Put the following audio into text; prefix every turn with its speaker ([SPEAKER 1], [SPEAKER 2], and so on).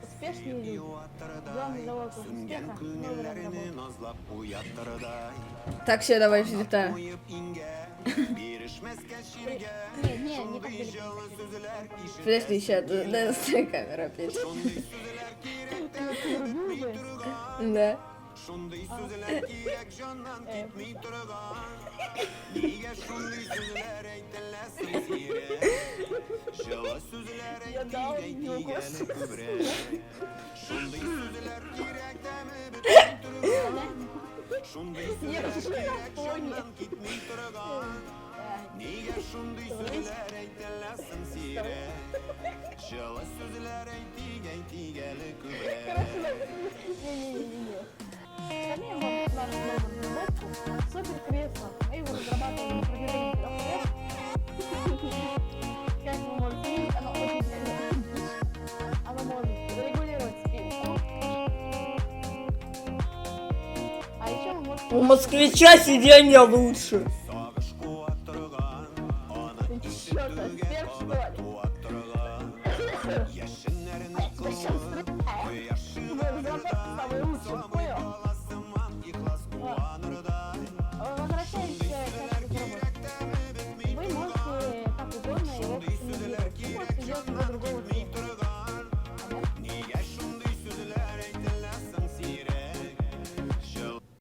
[SPEAKER 1] Успешные люди. Главный залог успеха – новый разработка.
[SPEAKER 2] Так, все, давай, взлетаю.
[SPEAKER 1] Не, не так далеко.
[SPEAKER 2] Подожди, сейчас, дай камера опять.
[SPEAKER 1] Ты врубил бы?
[SPEAKER 2] Да.
[SPEAKER 1] Я дал его голос. Я уже на фоне. Не-не-не-не. Заменим вам наш новую разработку. Супер кресло. Мы его разрабатывали на протяжении 3 лет. Как вы можете видеть, оно очень сильно. Оно может регулировать спину. А еще вы можете...
[SPEAKER 2] У москвича сиденье лучше.
[SPEAKER 1] Что-то сверх, что ли? Зачем стреляешь? Вы разработка самая лучшая, понял? Возвращаясь к нашей разработке. Вы можете как угодно его кастомизировать. Вы можете сделать его другого